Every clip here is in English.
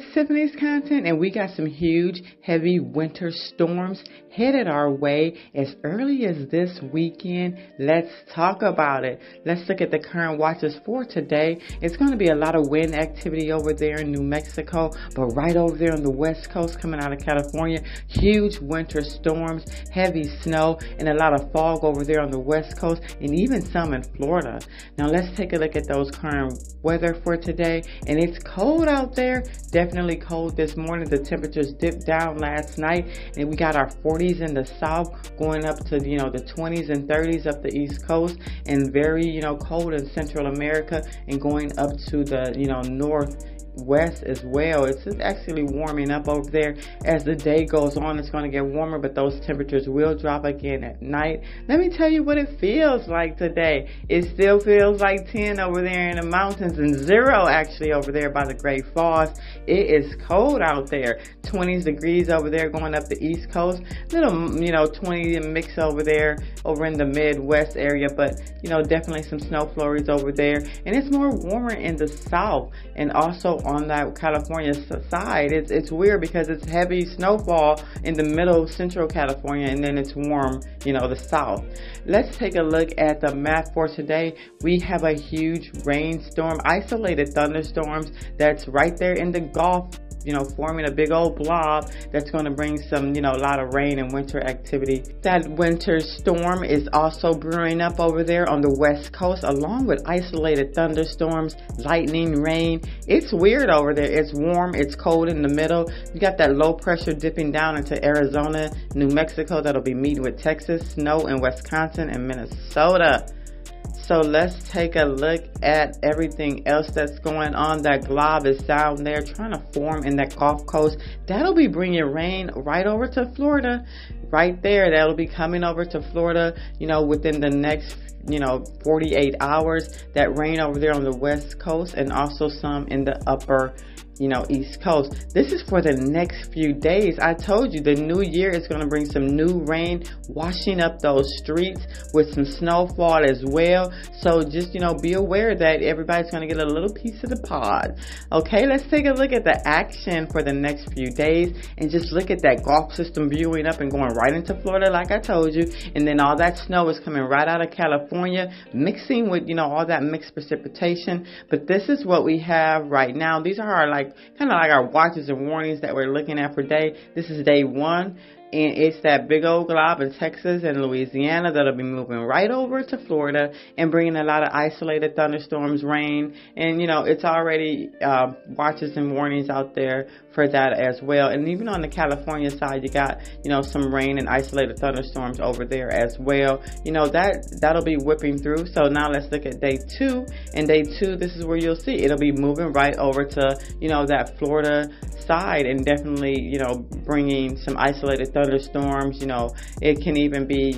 it's Tiffany's Content, and we got some huge, heavy winter storms headed our way as early as this weekend. Let's talk about it. Let's look at the current watches for today. It's going to be a lot of wind activity over there in New Mexico, but right over there on the west coast coming out of California, huge winter storms, heavy snow, and a lot of fog over there on the west coast, and even some in Florida. Now let's take a look at those current weather for today, and it's cold out there. Definitely cold this morning. The temperatures dipped down last night, and we got our 40s in the south going up to, the 20s and 30s up the east coast, and very, cold in Central America, and going up to the, northwest as well. It's actually warming up over there as the day goes on. It's going to get warmer, but those temperatures will drop again at night. Let me tell you what it feels like today. It still feels like 10 over there in the mountains and 0 actually over there by the Great Falls. It is cold out there. 20 degrees over there going up the east coast. Little 20 mix over there over in the Midwest area, but definitely some snow flurries over there. And it's more warmer in the south, and also on that California side. It's weird because it's heavy snowfall in the middle central California, and then it's warm, the south. Let's take a look at the map for today. We have a huge rainstorm, isolated thunderstorms that's right there in the Gulf, forming a big old blob that's going to bring some, a lot of rain and winter activity. That winter storm is also brewing up over there on the west coast, along with isolated thunderstorms, lightning, rain. It's weird over there. It's warm, it's cold in the middle. You got that low pressure dipping down into Arizona, New Mexico, that'll be meeting with Texas, snow in Wisconsin and Minnesota. So let's take a look at everything else that's going on. That glob is down there trying to form in that Gulf Coast. That'll be bringing rain right over to Florida. Right there, that'll be coming over to Florida, within the next 48 hours. That rain over there on the west coast, and also some in the upper east coast. This is for the next few days. I told you the new year is going to bring some new rain washing up those streets with some snowfall as well. So just be aware that everybody's going to get a little piece of the pod. Okay, let's take a look at the action for the next few days, and just look at that Gulf system viewing up and going right into Florida like I told you, and then all that snow is coming right out of California, mixing with all that mixed precipitation. But this is what we have right now. These are our kind of like our watches and warnings that we're looking at for day. This is day 1. And it's that big old glob in Texas and Louisiana that'll be moving right over to Florida and bringing a lot of isolated thunderstorms, rain. And, it's already watches and warnings out there for that as well. And even on the California side, you got, some rain and isolated thunderstorms over there as well. That'll be whipping through. So now let's look at day 2. And day 2, this is where you'll see it'll be moving right over to, that Florida side, and definitely, bringing some isolated thunderstorms. It can even be,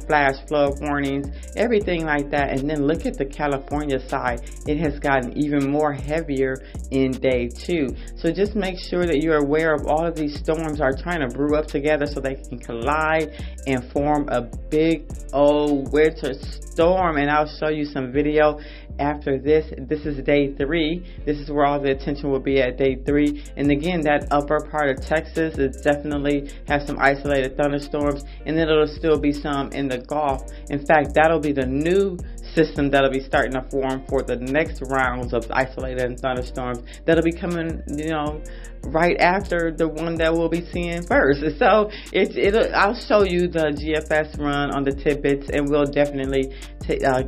flash flood warnings, everything like that. And then look at the California side. It has gotten even more heavier in day 2. So just make sure that you're aware of all of these storms are trying to brew up together so they can collide and form a big old winter storm. And I'll show you some video after this. This is day 3. This is where all the attention will be at day 3. And again, that upper part of Texas is definitely has some isolated thunderstorms, and then it'll still be some in the Gulf. In fact, that'll be the new system that'll be starting to form for the next rounds of isolated thunderstorms that'll be coming, right after the one that we'll be seeing first. So I'll show you the GFS run on the tidbits, and we'll definitely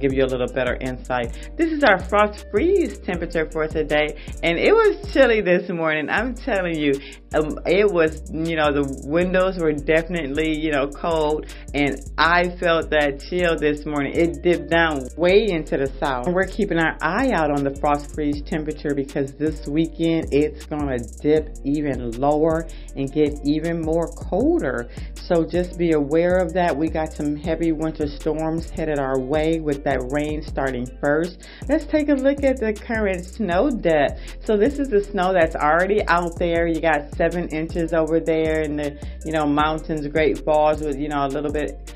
give you a little better insight. This is our frost freeze temperature for today, and it was chilly this morning. I'm telling you, it was, the windows were definitely, cold, and I felt that chill this morning. It dipped down way into the south. And we're keeping our eye out on the frost freeze temperature, because this weekend it's gonna dip even lower and get even more colder. So just be aware of that. We got some heavy winter storms headed our way, with that rain starting first. Let's take a look at the current snow depth. So this is the snow that's already out there. You got 7 inches over there in the, mountains, Great Falls, with, a little bit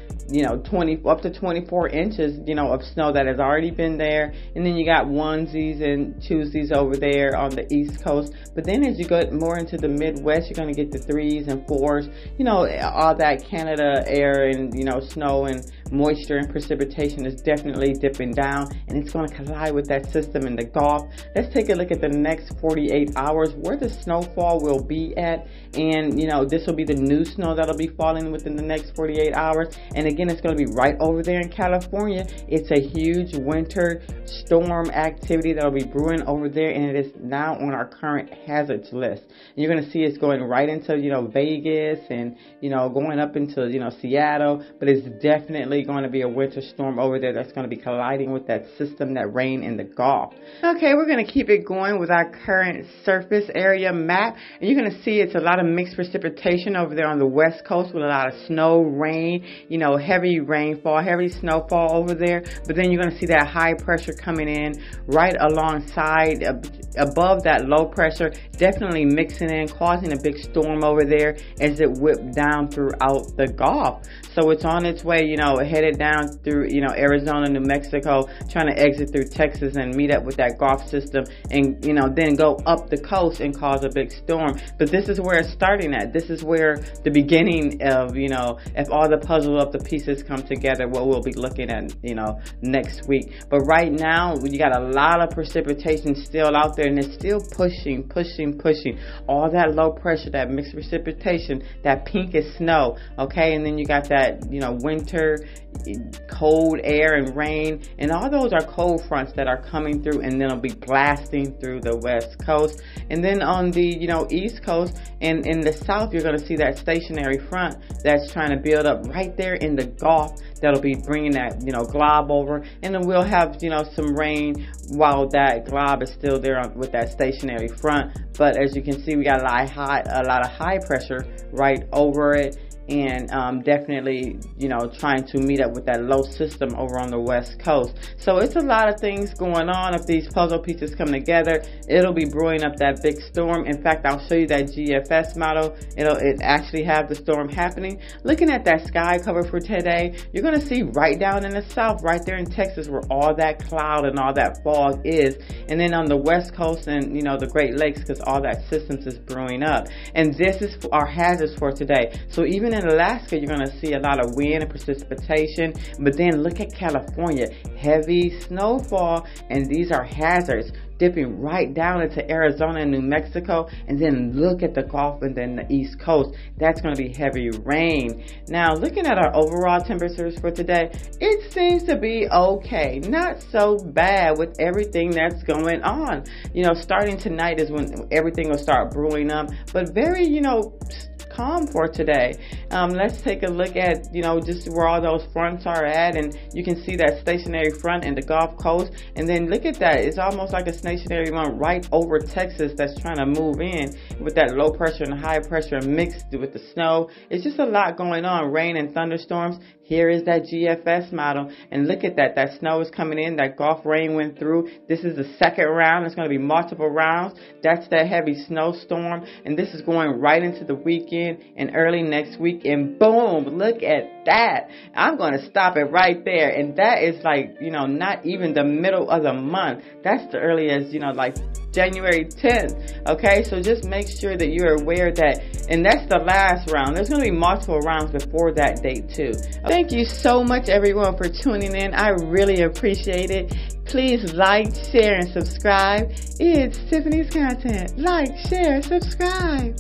up to 24 inches, of snow that has already been there. And then you got onesies and twosies over there on the East Coast. But then as you go more into the Midwest, you're going to get the 3s and 4s, all that Canada air and, snow and moisture and precipitation is definitely dipping down, and it's going to collide with that system in the Gulf. Let's take a look at the next 48 hours where the snowfall will be at, and this will be the new snow that'll be falling within the next 48 hours. And again, it's going to be right over there in California. It's a huge winter storm activity that'll be brewing over there, and it is now on our current hazards list. And you're going to see it's going right into Vegas and going up into Seattle, but it's definitely going to be a winter storm over there that's going to be colliding with that system, that rain in the Gulf. Okay, we're going to keep it going with our current surface area map, and you're going to see it's a lot of mixed precipitation over there on the West Coast with a lot of snow, rain, heavy rainfall, heavy snowfall over there. But then you're going to see that high pressure coming in right alongside, above that low pressure, definitely mixing in, causing a big storm over there as it whipped down throughout the Gulf. So it's on its way, headed down through, Arizona, New Mexico, trying to exit through Texas and meet up with that Gulf system and, then go up the coast and cause a big storm. But this is where it's starting at. This is where the beginning of, if all the puzzle of the pieces come together, what we'll be looking at, next week. But right now, you got a lot of precipitation still out there, and it's still pushing. All that low pressure, that mixed precipitation, that pinkish snow, okay? And then you got that, winter cold air and rain, and all those are cold fronts that are coming through, and then it'll be blasting through the West Coast. And then on the East Coast and in the South, you're going to see that stationary front that's trying to build up right there in the Gulf. That'll be bringing that glob over, and then we'll have some rain while that glob is still there with that stationary front. But as you can see, we got a lot of high pressure right over it, and definitely trying to meet up with that low system over on the West Coast. So it's a lot of things going on. If these puzzle pieces come together, it'll be brewing up that big storm. In fact, I'll show you that GFS model. It actually have the storm happening. Looking at that sky cover for today, you're going to see right down in the south, right there in Texas, where all that cloud and all that fog is, and then on the West Coast and the Great Lakes, because all that systems is brewing up. And this is our hazards for today. So even in Alaska, you're going to see a lot of wind and precipitation, but then look at California, heavy snowfall, and these are hazards dipping right down into Arizona and New Mexico. And then look at the Gulf and then the East Coast. That's going to be heavy rain. Now, looking at our overall temperatures for today, it seems to be okay. Not so bad with everything that's going on. Starting tonight is when everything will start brewing up, but very, calm for today. Let's take a look at just where all those fronts are at, and you can see that stationary front in the Gulf Coast, and then look at that, it's almost like a stationary one right over Texas that's trying to move in with that low pressure and high pressure mixed with the snow. It's just a lot going on, rain and thunderstorms. Here is that GFS model, and look at that snow is coming in, that Gulf rain went through. This is the second round. It's going to be multiple rounds. That's that heavy snowstorm, and this is going right into the weekend and early next week, and boom, look at that. I'm going to stop it right there, and that is like, not even the middle of the month. That's the earliest, like January 10th. Okay, so just make sure that you're aware that, and that's the last round. There's going to be multiple rounds before that date too. Thank you so much, everyone, for tuning in. I really appreciate it. Please like, share, and subscribe. It's Tiffany's Content. Like, share, subscribe.